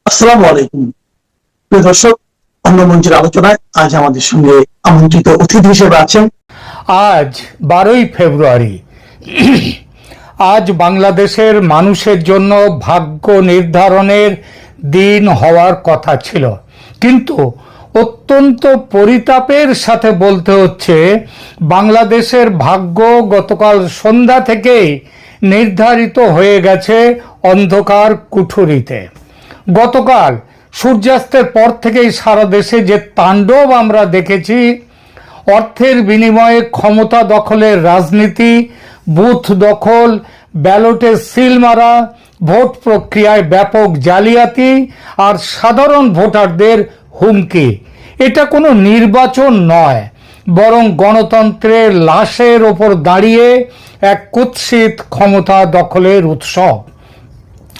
আসসালামু আলাইকুম প্রিয় দর্শক। অন্য মঞ্চের আলোচনায় আজ আমাদের সঙ্গে আমন্ত্রিত অতিথি হিসেবে আছেন। আজ 12ই ফেব্রুয়ারি। আজ বাংলাদেশের মানুষের জন্য ভাগ্য নির্ধারণের দিন হওয়ার কথা ছিল, কিন্তু অত্যন্ত পরিতাপের সাথে বলতে হচ্ছে বাংলাদেশের ভাগ্য গতকাল সন্ধ্যা থেকেই নির্ধারিত হয়ে গেছে অন্ধকার কুঠুরিতে। গতকাল সূর্যাস্তের পর থেকেই সারা দেশে যে তাণ্ডব আমরা দেখেছি, অর্থের বিনিময়ে ক্ষমতা দখলের রাজনীতি, বুথ দখল, ব্যালটে সিল মারা, ভোট প্রক্রিয়ায় ব্যাপক জালিয়াতি আর সাধারণ ভোটারদের হুমকি, এটা কোনো নির্বাচন নয়, বরং গণতন্ত্রের লাশের ওপর দাঁড়িয়ে এক কুৎসিত ক্ষমতা দখলের উৎসব।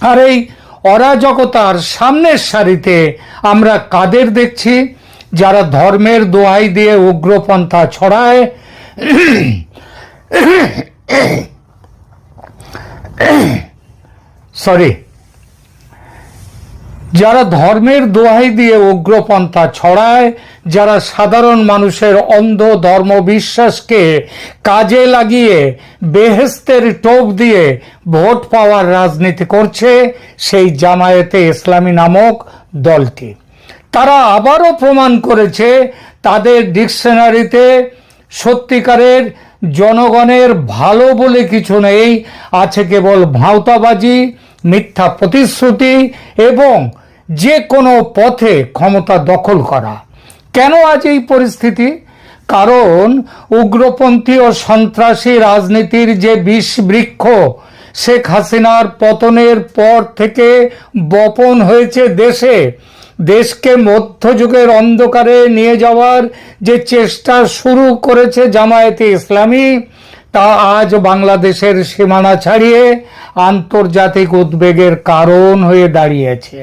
আর এই অরাজকতার সামনের সারিতে আমরা কাদের দেখছি? যারা ধর্মের দোহাই দিয়ে উগ্রপন্থা ছড়ায়, যারা ধর্মের দোহাই দিয়ে উগ্রপন্থা ছড়ায়, যারা সাধারণ মানুষের অন্ধ ধর্ম বিশ্বাসকে কাজে লাগিয়ে বেহেশতের টোপ দিয়ে ভোট পাওয়ার রাজনীতি করছে, সেই জামায়াতে ইসলামী নামক দলটি। তারা আবারও প্রমাণ করেছে তাদের ডিকশনারিতে সত্যিকারের জনগণের ভালো বলে কিছু নেই, আছে কেবল ভাঁওতাবাজি, মিথ্যা প্রতিশ্রুতি এবং যে কোনো পথে ক্ষমতা দখল করা। কেন আজ এই পরিস্থিতি? কারণ উগ্রপন্থী ও সন্ত্রাসী রাজনীতির যে বিষ বৃক্ষ শেখ হাসিনার পতনের পর থেকে বপন হয়েছে দেশকে মধ্যযুগের অন্ধকারে নিয়ে যাওয়ার যে চেষ্টা শুরু করেছে জামায়াতে ইসলামী, তা আজ বাংলাদেশের সীমানা ছাড়িয়ে আন্তর্জাতিক উদ্বেগের কারণ হয়ে দাঁড়িয়েছে।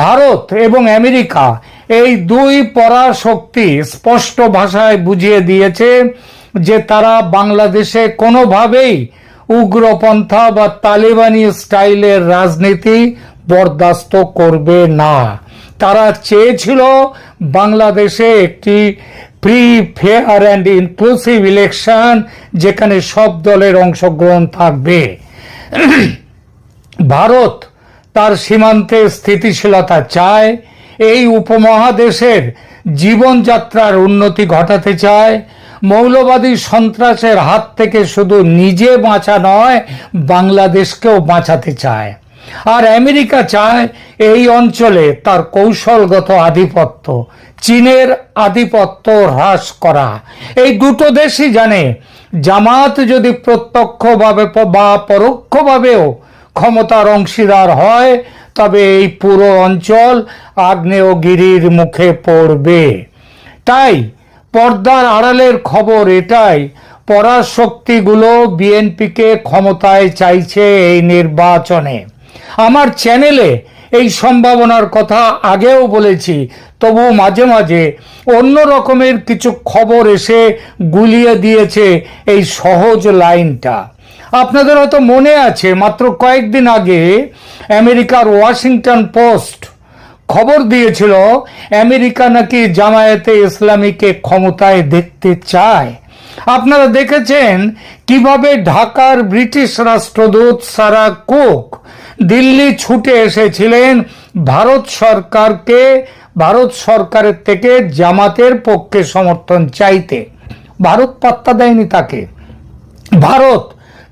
ভারত এবং আমেরিকা, এই দুই পরাশক্তি স্পষ্ট ভাষায় বুঝিয়ে দিয়েছে যে তারা বাংলাদেশে কোনোভাবেই উগ্রপন্থা বা তালিবানি স্টাইলের রাজনীতি বরদাস্ত করবে না। তারা চেয়েছিল বাংলাদেশে একটি free, fair and inclusive election, যেখানে সব দলের অংশগ্রহণ থাকবে। ভারত তার সীমান্তে স্থিতিশীলতা চায়, এই উপমহাদেশের জীবনযাত্রার উন্নতি ঘটাতে চায়, মৌলবাদী সন্ত্রাসের হাত থেকে শুধু নিজে বাঁচা নয়, বাংলাদেশকেও বাঁচাতে চায়। আর আমেরিকা চায় এই অঞ্চলে তার কৌশলগত আধিপত্য, চীনের আধিপত্য হ্রাস করা। এই দুটো দেশই জানে জামাত যদি প্রত্যক্ষভাবে বা পরোক্ষভাবেও ক্ষমতার অংশীদার হয়, তবে এই পুরো অঞ্চল আগ্নেয়গিরির মুখে পড়বে। তাই পর্দার আড়ালের খবর এটাই, পরাশক্তিগুলো বিএনপিকে ক্ষমতায় চাইছে এই নির্বাচনে। আমার চ্যানেলে এই সম্ভাবনার কথা আগেও বলেছি, তবু মাঝে মাঝে অন্য রকমের কিছু খবর এসে গুলিয়ে দিয়েছে এই সহজ লাইনটা। আপনাদের হয়তো মনে আছে, মাত্র কয়েকদিন আগে আমেরিকার ওয়াশিংটন পোস্ট খবর দিয়েছিল আমেরিকা নাকি জামায়াতে ইসলামীকে ক্ষমতায় দেখতে চায়। আপনারা দেখেছেন কিভাবে ঢাকার ব্রিটিশ রাষ্ট্রদূত সারা কুক দিল্লি ছুটে এসেছিলেন ভারত সরকারের থেকে জামাতের পক্ষে সমর্থন চাইতে। ভারত পাত্তা দেয়নি তাকে। ভারত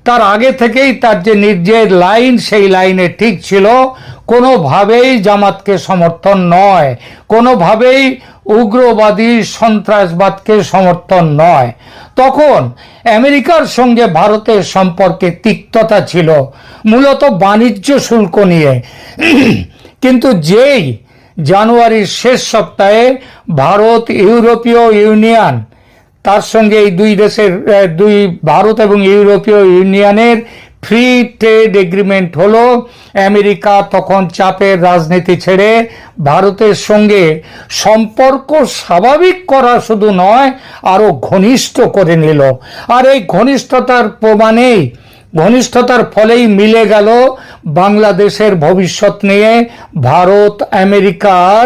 তার আগে থেকেই তার যে নিজের লাইন, সেই লাইনে ঠিক ছিল, কোনোভাবেই জামাতকে সমর্থন নয়, কোনোভাবেই উগ্রবাদী সন্ত্রাসবাদকে সমর্থন নয়। তখন আমেরিকার সঙ্গে ভারতের সম্পর্কে তিক্ততা ছিল, মূলত বাণিজ্য শুল্ক নিয়ে। কিন্তু যেই জানুয়ারির শেষ সপ্তাহে ভারত ইউরোপীয় ইউনিয়ন, তার সঙ্গে এই দুই ভারত এবং ইউরোপীয় ইউনিয়নের ফ্রি ট্রেড এগ্রিমেন্ট হলো, আমেরিকা তখন চাপের রাজনীতি ছেড়ে ভারতের সঙ্গে সম্পর্ক স্বাভাবিক করা শুধু নয়, আরো ঘনিষ্ঠ করে নিল। আর এই ঘনিষ্ঠতার প্রমাণেই ঘনিষ্ঠতার ফলেই মিলে গেল বাংলাদেশের ভবিষ্যৎ নিয়ে ভারত আমেরিকার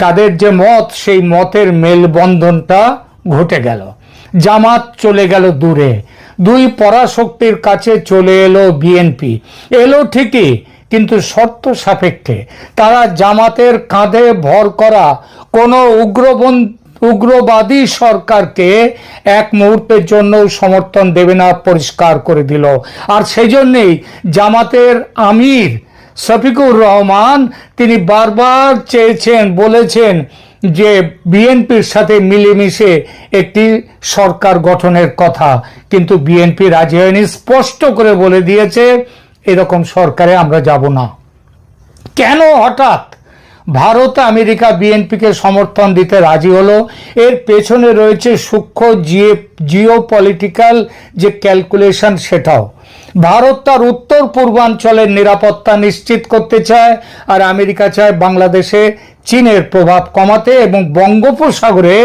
তাদের যে মত, সেই মতের মেলবন্ধনটা ঘটে গেল। জামাত চলে গেল দূরে, দুই পরাশক্তির কাছে চলে এলো বিএনপি। এলো ঠিকই, কিন্তু শর্ত সাপেক্ষে। তারা জামাতের কাঁধে ভর করা কোনো উগ্রবাদী সরকারকে এক মুহূর্তের জন্য সমর্থন দেবে না, পরিষ্কার করে দিল। আর সেই জন্যেই জামাতের আমির শফিকুর রহমান তিনি বারবার চেয়েছেন, বলেছেন যে বিএনপির সাথে মিলেমিশে একটি সরকার গঠনের কথা, কিন্তু বিএনপি রাজি হয়নি। স্পষ্ট করে বলে দিয়েছে এরকম সরকারে আমরা যাব না। কেন হঠাৎ ভারত আমেরিকা বিএনপিকে সমর্থন দিতে রাজি হলো? এর পেছনে রয়েছে সূক্ষ্ম জিও পলিটিক্যাল যে ক্যালকুলেশন, সেটাও। ভারত তার উত্তর পূর্বাঞ্চলের নিরাপত্তা নিশ্চিত করতে চায়, আর আমেরিকা চায় বাংলাদেশে চীনের প্রভাব কমাতে এবং বঙ্গোপসাগরে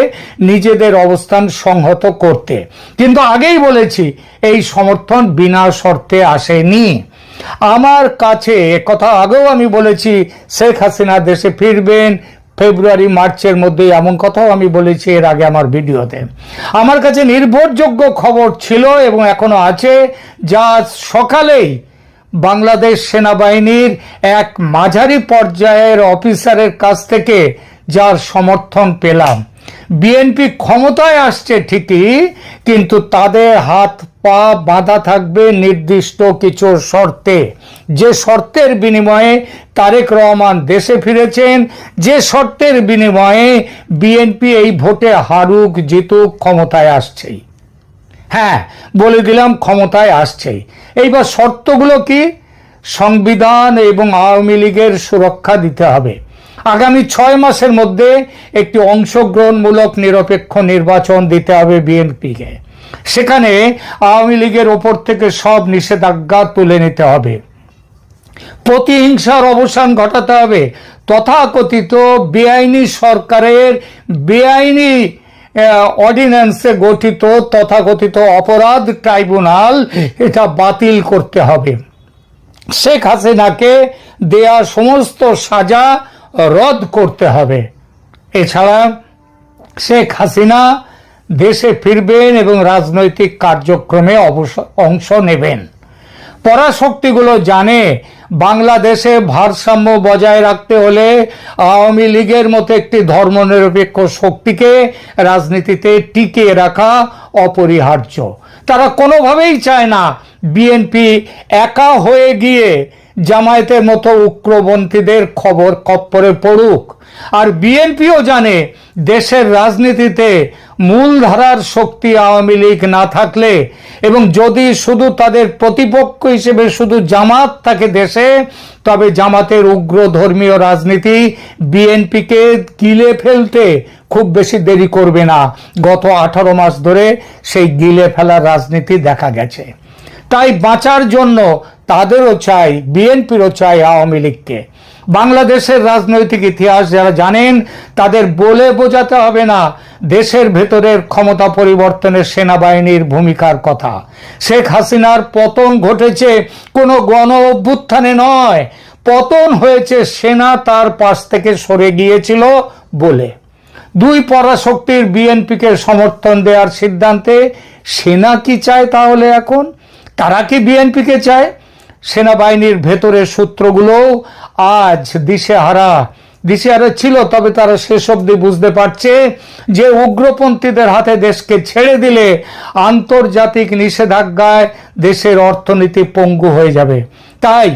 নিজেদের অবস্থান সংহত করতে। কিন্তু আগেই বলেছি, এই সমর্থন বিনা শর্তে আসেনি। আমার কাছে কথা আগেও আমি বলেছি, শেখ হাসিনা দেশে ফিরবেন ফেব্রুয়ারি মার্চের মধ্যে, এমন কথাও আমি বলেছি এর আগে আমার ভিডিওতে। আমার কাছে নির্ভরযোগ্য খবর ছিল এবং এখনো আছে, যা সকালেই বাংলাদেশ সেনাবাহিনীর এক মাঝারি পর্যায়ের অফিসারের কাছ থেকে যার সমর্থন পেলাম। বিএনপি ক্ষমতায় আসছে ঠিকই, কিন্তু তাদের হাত পা বাঁধা থাকবে নির্দিষ্ট কিছু শর্তে। যে শর্তের বিনিময়ে তারেক রহমান দেশে ফিরেছেন, যে শর্তের বিনিময়ে বিএনপি এই ভোটে হারুক জিতুক ক্ষমতায় আসছেই। হ্যাঁ, বলে দিলাম ক্ষমতায় আসছেই। এইবার শর্তগুলো কি? সংবিধান এবং আওয়ামী লীগের সুরক্ষা দিতে হবে। আগামী 6 মাসের মধ্যে একটি অংশগ্রহণমূলক নিরপেক্ষ নির্বাচন দিতে হবে বিএনপিকে। সেখানে আওয়ামী লীগের ওপর থেকে সব নিষেধাজ্ঞা তুলে নিতে হবে। প্রতিহিংসার অবসান ঘটাতে হবে। তথাকথিত বেআইনি সরকারের বেআইনি অর্ডিন্যান্সে গঠিত তথাকথিত অপরাধ ট্রাইব্যুনাল, এটা বাতিল করতে হবে। শেখ হাসিনাকে দেয়া সমস্ত সাজা রদ করতে হবে। এছাড়া শেখ হাসিনা দেশে ফিরবেন এবং রাজনৈতিক কার্যক্রমে অংশ নেবেন। পরাশক্তিগুলো জানে বাংলাদেশে ভারসাম্য বজায় রাখতে হলে আওয়ামী লীগের মতো একটি ধর্মনিরপেক্ষ শক্তিকে রাজনীতিতে টিকিয়ে রাখা অপরিহার্য। তারা কোনোভাবেই চায় না বিএনপি একা হয়ে গিয়ে জামায়াতের মতো উগ্রপন্থীদের খপ্পরে পড়ুক। আর বিএনপিও জানে দেশের রাজনীতিতে মূলধারার শক্তি আওয়ামী লীগ না থাকলে, এবং যদি শুধু তাদের প্রতিপক্ষ হিসেবে শুধু জামাত থাকে দেশে, তবে জামাতের উগ্র ধর্মীয় রাজনীতি বিএনপিকে গিলে ফেলতে খুব বেশি দেরি করবে না। গত 18 মাস ধরে সেই গিলে ফেলার রাজনীতি দেখা গেছে। তাই বাঁচার জন্য তাদেরও চাই, বিএনপিরও চাই আওয়ামী লীগকে। বাংলাদেশের রাজনৈতিক ইতিহাস যারা জানেন তাদের বলে বোঝাতে হবে না দেশের ভেতরের ক্ষমতা পরিবর্তনের সেনাবাহিনীর ভূমিকার কথা। শেখ হাসিনার পতন ঘটেছে কোনো গণ অভ্যুত্থানে নয়, পতন হয়েছে সেনা তার পাশ থেকে সরে গিয়েছিল বলে। দুই পরাশক্তির বিএনপিকে সমর্থন দেওয়ার সিদ্ধান্তে সেনা কি চায় তাহলে? এখন তারা কি বিএনপিকে চায়? সেনাবাহিনীর ভেতরের সূত্রগুলো আজ দিশেহারা ছিল, তবে তারা শেষ অবধি বুঝতে পারছে যে উগ্রপন্থীদের হাতে দেশকে ছেড়ে দিলে আন্তর্জাতিক নিষেধাজ্ঞায় দেশের অর্থনীতি পঙ্গু হয়ে যাবে। তাই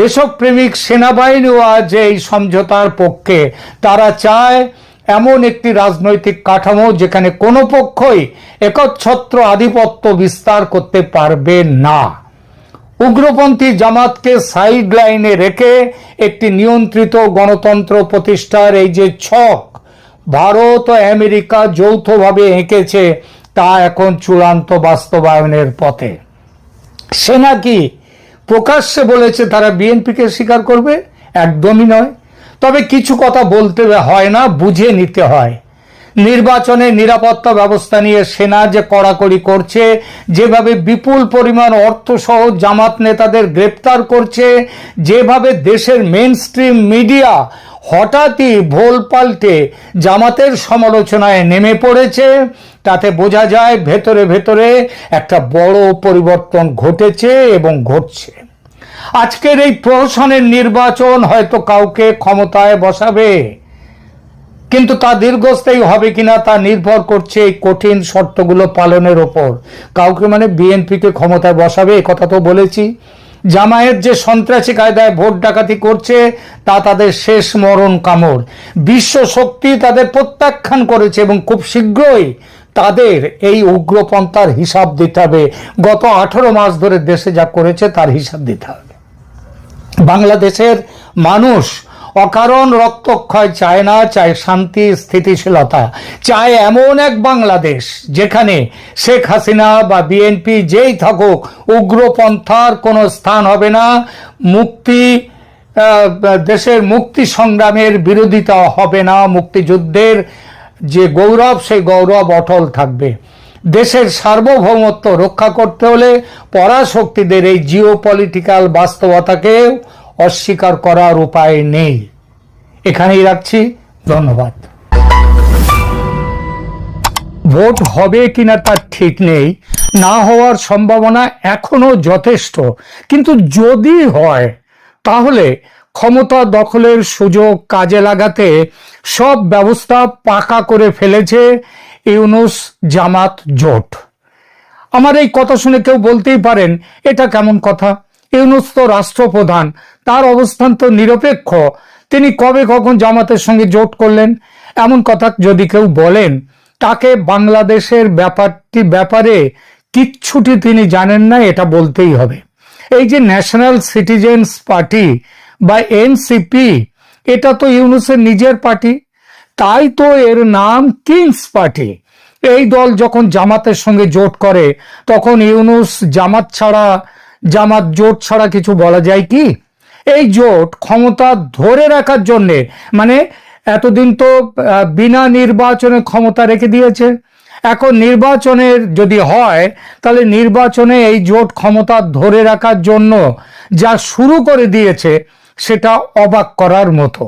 দেশপ্রেমিক সেনাবাহিনীও আজ এই সমঝোতার পক্ষে। তারা চায় এমন একটি রাজনৈতিক কাঠামো যেখানে কোনো পক্ষই একচ্ছত্র আধিপত্য বিস্তার করতে পারবে না। উগ্রপন্থী জামাতকে সাইড লাইনে রেখে একটি নিয়ন্ত্রিত গণতন্ত্র প্রতিষ্ঠার এই যে ছক ভারত ও আমেরিকা যৌথভাবে এঁকেছে, তা এখন চূড়ান্ত বাস্তবায়নের পথে। সেনা কি প্রকাশ্যে বলেছে তারা বিএনপিকে স্বীকার করবে? একদমই নয়। তবে কিছু কথা বলতে হয় না, বুঝে নিতে হয়। নির্বাচনে নিরাপত্তা ব্যবস্থা নিয়ে সেনা যে কড়াকড়ি করছে, যেভাবে বিপুল পরিমাণ অর্থ সহ জামাত নেতাদের গ্রেপ্তার করছে, যেভাবে দেশের মেইন স্ট্রিম মিডিয়া হঠাৎই ভোল পাল্টে জামাতের সমালোচনায় নেমে পড়েছে, তাতে বোঝা যায় ভেতরে ভেতরে একটা বড় পরিবর্তন ঘটেছে এবং ঘটছে। আজকের এই প্রহসনের নির্বাচন হয়তো কাউকে ক্ষমতায় বসাবে, কিন্তু তা দীর্ঘস্থায়ী হবে কিনা তা নির্ভর করছে এই কঠিন শর্তগুলো পালনের ওপর। কাউকে মানে বিএনপিকে ক্ষমতায় বসাবে, এ কথা তো বলেছি। জামায়াত যে সন্ত্রাসী কায়দায় ভোট ডাকাতি করছে তা তাদের শেষ মরণ কামড়। বিশ্ব শক্তি তাদের প্রত্যাখ্যান করেছে এবং খুব শীঘ্রই তাদের এই উগ্রপন্থার হিসাব দিতে হবে। গত 18 মাস ধরে দেশে যা করেছে তার হিসাব দিতে হবে। বাংলাদেশের মানুষ অকারণ রক্তক্ষয় চায় না, চায় শান্তি, স্থিতিশীলতা, চায় এমন এক বাংলাদেশ যেখানে শেখ হাসিনা বা বিএনপি যেই থাকুক উগ্রপন্থার কোনো স্থান হবে না, দেশের মুক্তি সংগ্রামের বিরোধিতা হবে না, মুক্তিযুদ্ধের যে গৌরব সেই গৌরব অটল থাকবে। দেশের সার্বভৌমত্ব রক্ষা করতে হলে পরাশক্তিদের এই জিওপলিটিক্যাল বাস্তবতাকে অস্বীকার করার উপায় নেই। এখানেই রাখছি, ধন্যবাদ। ভোট হবে কিনা তার ঠিক নেই, না হওয়ার সম্ভাবনা এখনো যথেষ্ট, কিন্তু যদি হয় তাহলে ক্ষমতা দখলের সুযোগ কাজে লাগাতে সব ব্যবস্থা পাকা করে ফেলেছে ইউনূস জামাত জোট। আমার এই কথা শুনে কেউ বলতেই পারেন এটা কেমন কথা, ইউনূস তো রাষ্ট্রপ্রধান, তার অবস্থান তো নিরপেক্ষ, তিনি কবে কখন জামাতের সঙ্গে জোট করলেন? এমন কথা যদি কেউ বলেন তাকে বাংলাদেশের ব্যাপারে কিচ্ছুটি তিনি জানেন না, এটা বলতেই হবে। এই যে ন্যাশনাল সিটিজেন্স পার্টি বা এনসিপি, এটা তো ইউনূসের নিজের পার্টি, তাই তো এর নাম কিংস পার্টি। এই দল যখন জামাতের সঙ্গে জোট করে তখন ইউনূস জামাত জোট ছাড়া কিছু বলা যায় কি? এই জোট ক্ষমতা ধরে রাখার জন্যে, মানে এতদিন তো বিনা নির্বাচনে ক্ষমতা রেখে দিয়েছে, এখন নির্বাচনের যদি হয় তাহলে নির্বাচনে এই জোট ক্ষমতা ধরে রাখার জন্য যা শুরু করে দিয়েছে সেটা অবাক করার মতো।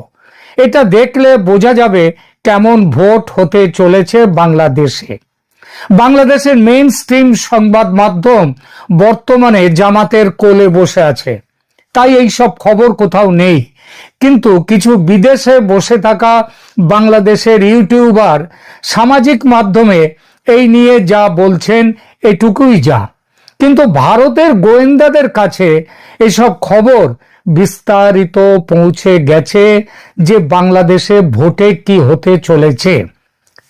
এটা দেখলে বোঝা যাবে কেমন ভোট হতে চলেছে বাংলাদেশে। বাংলাদেশের মেইন স্ট্রিম সংবাদ মাধ্যম বর্তমানে জামাতের কোলে বসে আছে, তাই এই সব খবর কোথাও নেই। কিন্তু কিছু বিদেশে বসে থাকা বাংলাদেশের ইউটিউবার সামাজিক মাধ্যমে এই নিয়ে যা বলছেন এটুকুই যা। কিন্তু ভারতের গোয়েন্দাদের কাছে এসব খবর বিস্তারিত পৌঁছে গেছে যে বাংলাদেশে ভোটে কি হতে চলেছে।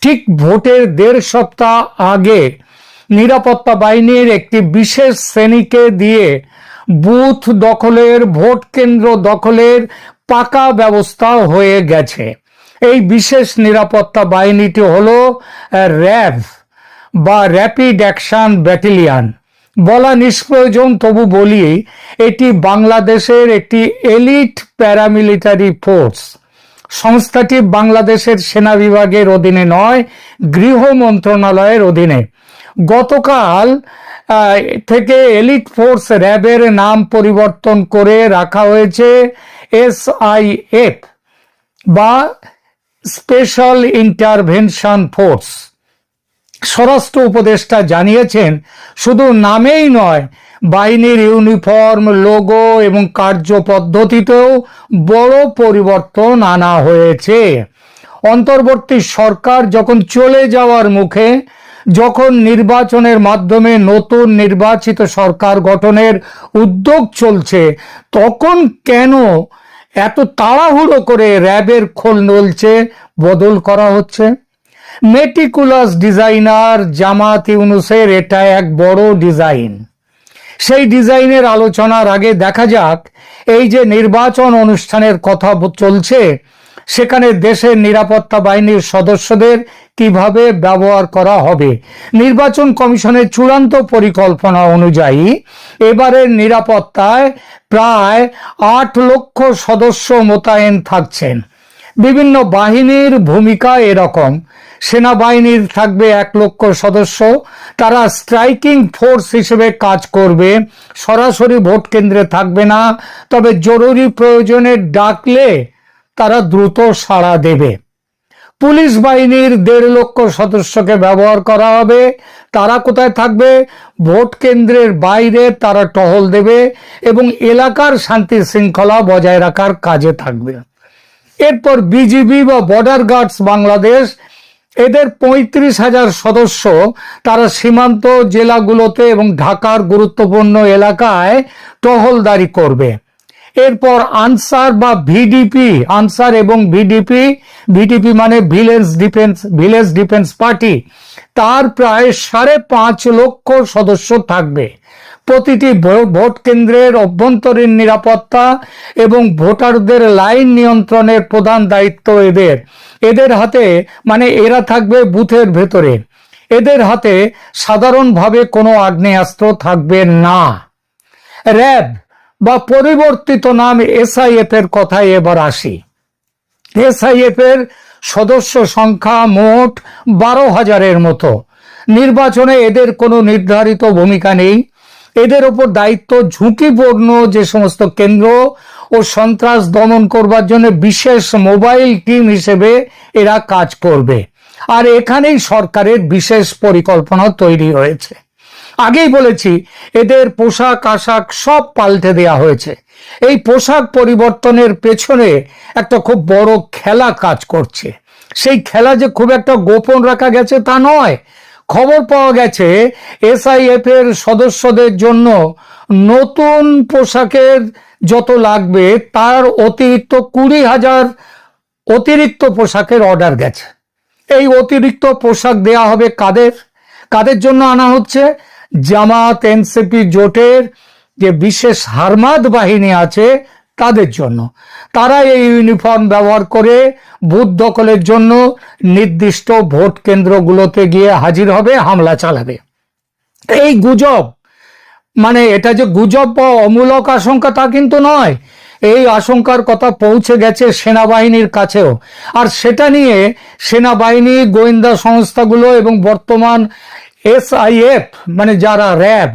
ঠিক ভোটের 1.5 সপ্তাহ আগে নিরাপত্তা বাহিনীর একটি বিশেষ শ্রেণীকে দিয়ে বুথ দখলের, ভোট কেন্দ্র দখলের পাকা ব্যবস্থা হয়ে গেছে। এই বিশেষ নিরাপত্তা বাহিনীটি হলো র্যাব বা র্যাপিড অ্যাকশন ব্যাটালিয়ন। বলা নিষ্প্রয়োজন, তবু বলি এটি বাংলাদেশের একটি এলিট প্যারামিলিটারি ফোর্স। সংস্থাটি বাংলাদেশের সেনা বিভাগের অধীনে নয়, গৃহ মন্ত্রণালয়ের অধীনে। গতকাল থেকে এলিট ফোর্স র্যাবের নাম পরিবর্তন করে রাখা হয়েছে SIF বা স্পেশাল ইন্টারভেনশন ফোর্স। স্বরাষ্ট্র উপদেষ্টা জানিয়েছেন শুধু নামেই নয়, বাহিনীর ইউনিফর্ম, লোগো এবং কার্যপদ্ধতিতেও বড় পরিবর্তন আনা হয়েছে। অন্তর্বর্তী সরকার যখন চলে যাওয়ার মুখে, যখন নির্বাচনের মাধ্যমে নতুন নির্বাচিত সরকার গঠনের উদ্যোগ চলছে, তখন কেন এত তাড়াহুড়ো করে র্যাবের খোল নলছে বদল করা হচ্ছে? মেটিকুলাস ডিজাইনার জামাত ইউনূসের এটা এক বড় ডিজাইন। সেই ডিজাইনের আলোচনার আগে দেখা যাক এই যে নির্বাচন অনুষ্ঠানের কথা চলছে সেখানে দেশের নিরাপত্তা বাহিনীর সদস্যদের কিভাবে ব্যবহার করা হবে। নির্বাচন কমিশনের চূড়ান্ত পরিকল্পনা অনুযায়ী এবারের নিরাপত্তায় প্রায় 8 লক্ষ সদস্য মোতায়েন থাকছেন। বিভিন্ন বাহিনীর ভূমিকা এরকম: সেনাবাহিনীর থাকবে 1,00,000 সদস্য। তারা স্ট্রাইকিং ফোর্স হিসেবে কাজ করবে, সরাসরি ভোট কেন্দ্রে থাকবে না, তবে জরুরি প্রয়োজনে ডাকলে তারা দ্রুত সাড়া দেবে। পুলিশ বাহিনীর 1,50,000 সদস্যকে ব্যবহার করা হবে। তারা কোথায় থাকবে? ভোট কেন্দ্রের বাইরে তারা টহল দেবে এবং এলাকার শান্তি শৃঙ্খলা বজায় রাখার কাজে থাকবে। এরপর বিজিবি বা বর্ডার গার্ডস বাংলাদেশ, এদের 35,000 সদস্য, তারা সীমান্ত জেলাগুলোতে এবং ঢাকার গুরুত্বপূর্ণ এলাকায় টহলদারি করবে। এরপর আনসার বা ভিডিপি, আনসার এবং ভিডিপি, ভিডিপি মানে ভিলেজ ডিফেন্স পার্টি, তার প্রায় 5.5 লক্ষ সদস্য থাকবে। প্রতিটি ভোট কেন্দ্রের অভ্যন্তরীণ নিরাপত্তা এবং ভোটারদের লাইন নিয়ন্ত্রণের প্রধান দায়িত্ব এদের হাতে, মানে এরা থাকবে বুথের ভেতরে। এদের হাতে সাধারণভাবে কোনো আগ্নেয়াস্ত্র থাকবে না। র্যাব বা পরিবর্তিত নাম এসআইএফ এর কথায় এবার আসি। এসআইএফ এর সদস্য সংখ্যা মোট 12,000-এর মতো। নির্বাচনে এদের কোনো নির্ধারিত ভূমিকা নেই। এদের ওপর দায়িত্ব ঝুঁকিপূর্ণ যে সমস্ত কেন্দ্র ও সন্ত্রাস দমন করবার জন্য বিশেষ মোবাইল টিম হিসেবে এরা কাজ করবে। আর এখানেই সরকারের বিশেষ পরিকল্পনা তৈরি হয়েছে। আগেই বলেছি, এদের পোশাক আশাক সব পাল্টে দেয়া হয়েছে। এই পোশাক পরিবর্তনের পেছনে একটা খুব বড় খেলা কাজ করছে। সেই খেলা যে খুব একটা গোপন রাখা গেছে তা নয়। খবর পাওয়া গেছে এসআইএফ এর সদস্যদের জন্য নতুন পোশাকের যত লাগবে তার অতিরিক্ত 20,000 অতিরিক্ত পোশাকের অর্ডার গেছে। এই অতিরিক্ত পোশাক দেয়া হবে কাদের জন্য আনা হচ্ছে? জামাত এনসিপি জোটের যে বিশেষ হারমাদ বাহিনী আছে তাদের জন্য। তারা এই ইউনিফর্ম ব্যবহার করে বুথ দখলের জন্য নির্দিষ্ট ভোট কেন্দ্রগুলোতে গিয়ে হাজির হবে, হামলা চালাবে। এই গুজব, মানে এটা যে গুজব বা অমূলক আশঙ্কা তা কিন্তু নয়। এই আশঙ্কার কথা পৌঁছে গেছে সেনাবাহিনীর কাছেও। আর সেটা নিয়ে সেনাবাহিনী, গোয়েন্দা সংস্থাগুলো এবং বর্তমান এসআইএফ মানে যারা র্যাব,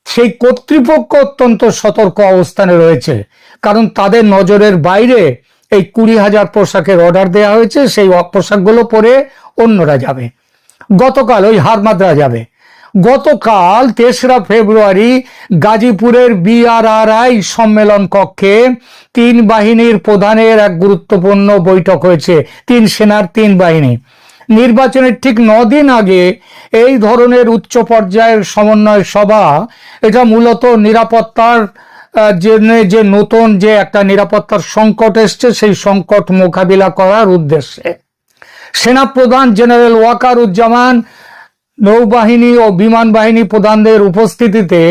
সেই কর্তৃপক্ষ অত্যন্ত সতর্ক অবস্থানে রয়েছে। কারণ তাদের নজরের বাইরে এই 20,000 পোশাকের অর্ডার দেওয়া হয়েছে। সেই পোশাকগুলো পরে অন্যরা যাবে। গতকাল ওই হারমাদরা যাবে। গতকাল 3রা ফেব্রুয়ারি গাজীপুরের বিআরআরআই সম্মেলন কক্ষে 3 বাহিনীর প্রধানের এক গুরুত্বপূর্ণ বৈঠক হয়েছে। 3 সেনার 3 বাহিনী। নির্বাচনের ঠিক 9 দিন আগে এই ধরনের উচ্চ পর্যায়ের সমন্বয় সভা, এটা মূলত নিরাপত্তার যে নতুন যে একটা নিরাপত্তার সংকট এসছে সেই সংকট মোকাবিলা করার উদ্দেশ্যে। সেনাপ্রধান জেনারেল ওয়াকারুজ্জামান, নৌবাহিনী ও বিমান বাহিনী প্রধানদের উপস্থিতিতে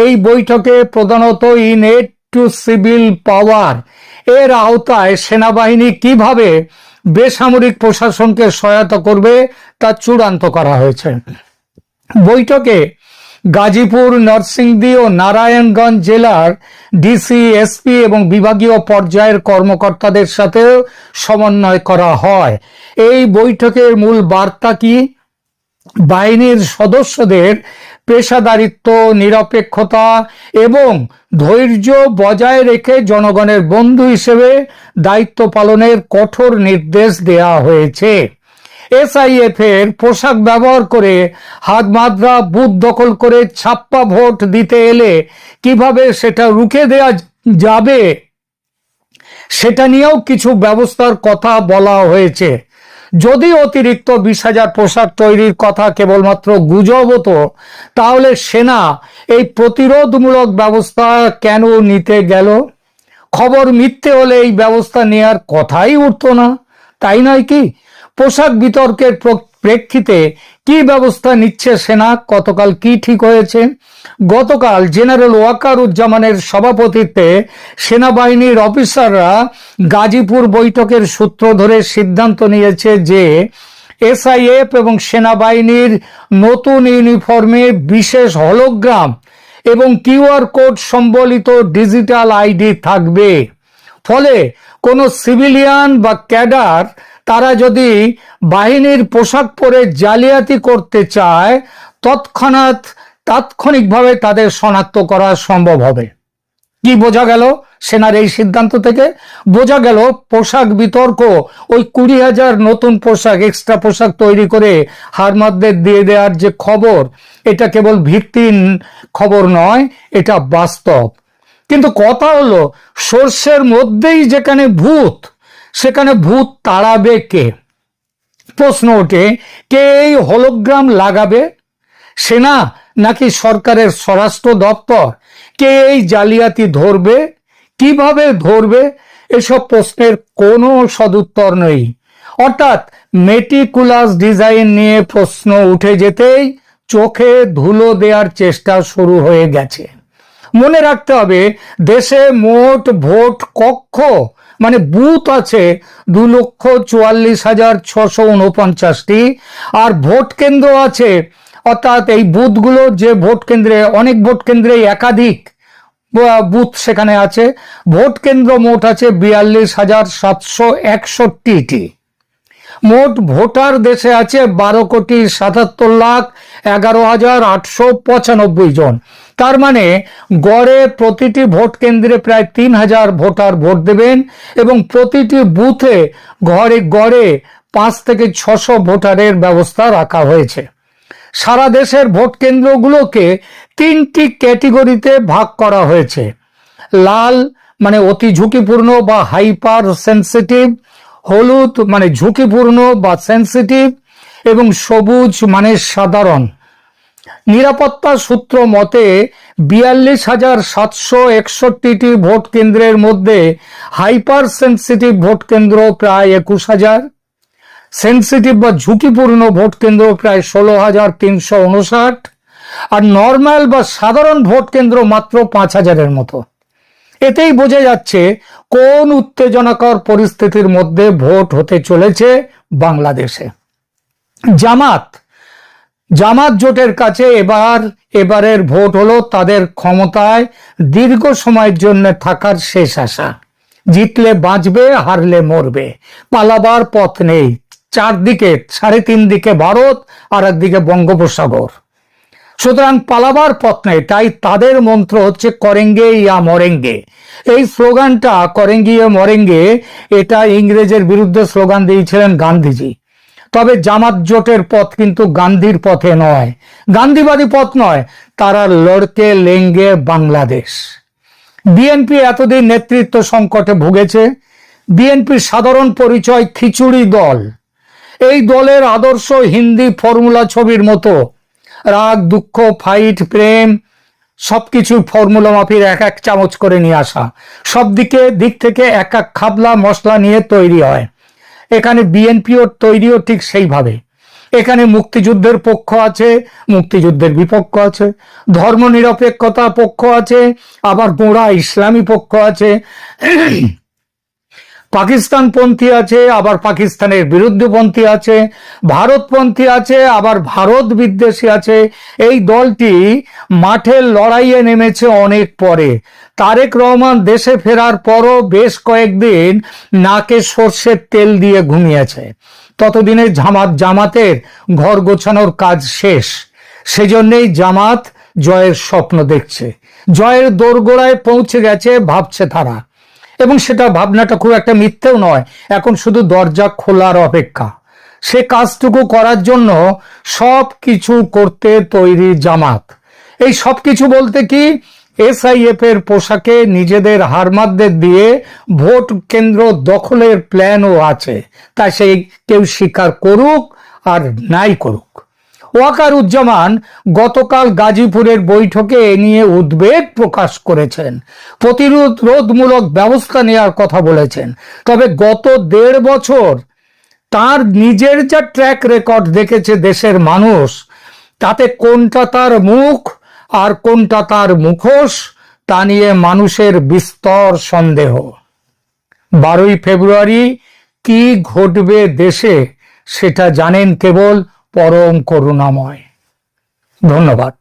এই বৈঠকে প্রধানত ইনএড টু সিভিল পাওয়ার এর আওতায় সেনাবাহিনী কিভাবে বেসামরিক প্রশাসনকে সহায়তা করবে তা চূড়ান্ত করা হয়েছে। বৈঠকে গাজীপুর, নরসিংদী ও নারায়ণগঞ্জ জেলার ডিসি, এসপি এবং বিভাগীয় পর্যায়ের কর্মকর্তাদের সাথেও সমন্বয় করা হয়। এই বৈঠকের মূল বার্তা কি? বাহিনীর সদস্যদের পেশাদারিত্ব, নিরপেক্ষতা এবং ধৈর্য বজায় রেখে জনগণের বন্ধু হিসেবে দায়িত্ব পালনের কঠোর নির্দেশ দেয়া হয়েছে। এসআইএফ এর পোশাক ব্যবহার করে হাতমাদ্রা বুথ দখল করে ছাপ্পা ভোট দিতে এলে কিভাবে সেটা রুখে দেয়া যাবে সেটা নিয়েও কিছু ব্যবস্থার কথা বলা হয়েছে। যদি অতিরিক্ত 20,000 পোশাক তৈরির কথা কেবলমাত্র গুজব হতো, তাহলে সেনা এই প্রতিরোধমূলক ব্যবস্থা কেন নিতে গেল? খবর মিথ্যে হলে এই ব্যবস্থা নেওয়ার কথাই উঠতো না, তাই নয় কি? পোশাক বিতর্কের প্রেক্ষিতে কি ব্যবস্থা নিচ্ছে সেনা? গতকাল কি ঠিক হয়েছে? গতকাল জেনারেল ওয়াকারুজ্জামানের সভাপতিত্বে সেনাবাহিনীর অফিসাররা গাজীপুর বৈঠকের সূত্র ধরে সিদ্ধান্ত নিয়েছে যে এসআইএফ এবং সেনাবাহিনীর নতুন ইউনিফর্মে বিশেষ হলোগ্রাম এবং কিউআর কোড সম্বলিত ডিজিটাল আইডি থাকবে। ফলে কোনো সিভিলিয়ান বা ক্যাডার তারা যদি বাহিনীর পোশাক পরে জালিয়াতি করতে চায় তাৎক্ষণিকভাবে তাদের শনাক্ত করা সম্ভব হবে। কি বোঝা গেল সেনার এই সিদ্ধান্ত থেকে? বোঝা গেল পোশাক বিতর্ক, ওই 20,000 নতুন পোশাক, এক্সট্রা পোশাক তৈরি করে হারমাদদের দিয়ে দেওয়ার যে খবর, এটা কেবল ভিত্তিহীন খবর নয়, এটা বাস্তব। কিন্তু কথা হলো, সর্ষের মধ্যেই যেখানে ভূত, সেখানে ভূত তাড়াবে কে? প্রশ্ন ওঠে, কে এই হলোগ্রাম লাগাবে? সেনা নাকি সরকারের স্বরাষ্ট্র দপ্তর? কে এই জালিয়াতি ধরবে? কিভাবে ধরবে? এসব প্রশ্নের কোনো সদুত্তর নেই। অর্থাৎ মেটিকুলাস ডিজাইন নিয়ে প্রশ্ন উঠে যেতেই চোখে ধুলো দেওয়ার চেষ্টা শুরু হয়ে গেছে। মনে রাখতে হবে, দেশে মোট ভোট কক্ষ মানে বুথ আছে 2,44,649টি, আর ভোট কেন্দ্র আছে, অর্থাৎ এই বুথগুলো যে ভোট কেন্দ্রে, অনেক ভোট কেন্দ্রে একাধিক বুথ সেখানে আছে, ভোট কেন্দ্র মোট আছে 42,761টি। মোট ভোটার দেশে আছে 12,77,11,895 জন। তার মানে গড়ে প্রতিটি ভোট কেন্দ্রে প্রায় 3,000 ভোটার ভোট দেবেন, এবং প্রতিটি বুথে গড়ে 5 থেকে 600 ভোটারের ব্যবস্থা রাখা হয়েছে। সারা দেশের ভোট কেন্দ্রগুলোকে 3টি ক্যাটেগরিতে ভাগ করা হয়েছে। লাল মানে অতি ঝুঁকিপূর্ণ বা হাইপার সেন্সিটিভ, হলুদ মানে ঝুঁকিপূর্ণ বা সেন্সিটিভ, এবং সবুজ মানে সাধারণ। নিরাপত্তা সূত্র মতে 42,761টি ভোট কেন্দ্রের মধ্যে হাইপার সেন্সিটিভ ভোট কেন্দ্র প্রায় 21,000, সেন্সিটিভ বা ঝুঁকিপূর্ণ ভোট কেন্দ্র প্রায় 16,359, আর নর্মাল বা সাধারণ ভোট কেন্দ্র মাত্র 5,000-এর মতো। এতেই বোঝা যাচ্ছে কোন উত্তেজনাকর পরিস্থিতির মধ্যে ভোট হতে চলেছে বাংলাদেশে। জামাত জোটের কাছে এবারের ভোট হলো তাদের ক্ষমতায় দীর্ঘ সময়ের জন্য থাকার শেষ আশা। জিতলে বাঁচবে, হারলে মরবে, পালাবার পথ নেই। চারদিকে, 3.5 দিকে ভারত, আর একদিকে বঙ্গোপসাগর, সুতরাং পালাবার পথ নেই। তাই তাদের মন্ত্র হচ্ছে করেঙ্গে ইয়া মরেঙ্গে। এই স্লোগানটা করেঙ্গে ইয়া মরেঙ্গে, এটা ইংরেজের বিরুদ্ধে স্লোগান দিয়েছিলেন গান্ধীজি। তবে জামাত জোটের পথ কিন্তু গান্ধীর পথে নয়, গান্ধীবাদী পথ নয়, তারা লড়কে লেঙ্গে বাংলাদেশ। বিএনপি এতদিন নেতৃত্ব সংকটে ভুগেছে। বিএনপির সাধারণ পরিচয় খিচুড়ি দল। এই দলের আদর্শ হিন্দি ফর্মুলা ছবির মতো, রাগ, দুঃখ, ফাইট, প্রেম সবকিছু ফর্মুলা মাফির এক এক চামচ করে নিয়ে আসা, সব দিক থেকে এক এক খাবলা মশলা নিয়ে তৈরি হয়। এখানে বিএনপিও তৈরিও ঠিক সেইভাবে। এখানে মুক্তিযুদ্ধের পক্ষ আছে, মুক্তিযুদ্ধের বিপক্ষ আছে, ধর্মনিরপেক্ষতা পক্ষ আছে, আবার গোঁড়া ইসলামী পক্ষ আছে, পাকিস্তানপন্থী আছে, আবার পাকিস্তানের বিরুদ্ধপন্থী আছে, ভারতপন্থী আছে, আবার ভারত বিদ্বেষী আছে। এই দলটি মাঠের লড়াইয়ে নেমেছে অনেক পরে। তারেক রহমান দেশে ফেরার পরও বেশ কয়েকদিন নাকে সর্ষের তেল দিয়ে ঘুমিয়েছে। ততদিনে জামাতের ঘর গোছানোর কাজ শেষ। সেজন্যই জামাত জয়ের স্বপ্ন দেখছে, জয়ের দোরগোড়ায় পৌঁছে গেছে ভাবছে তারা। এবং সেটা ভাবনাটা খুব একটা মিথ্যেও নয়, এখন শুধু দরজা খোলার অপেক্ষা। সে কাজটুকু করার জন্য সব কিছু করতে তৈরি জামাত। এই সব কিছু বলতে কি, এসআইএফ এর পোশাকে নিজেদের হারমাদদের দিয়ে ভোট কেন্দ্র দখলের প্ল্যানও আছে। তাই সেই কেউ স্বীকার করুক আর নাই করুক। ওয়াকারুজ্জামান গতকাল গাজীপুরের বৈঠকে এ নিয়ে উদ্বেগ প্রকাশ করেছেন, প্রতিরোধমূলক ব্যবস্থা নেওয়ার কথা বলেছেন। তবে গত 1.5 বছর তার নিজের যা ট্র্যাক রেকর্ড দেখেছে দেশের মানুষ, তাতে কোনটা তার মুখ আর কোনটা তার মুখোশ, তা নিয়ে মানুষের বিস্তর সন্দেহ। 12ই ফেব্রুয়ারি কি ঘটবে দেশে, সেটা জানেন কেবল পরম করুণাময়। ধন্যবাদ।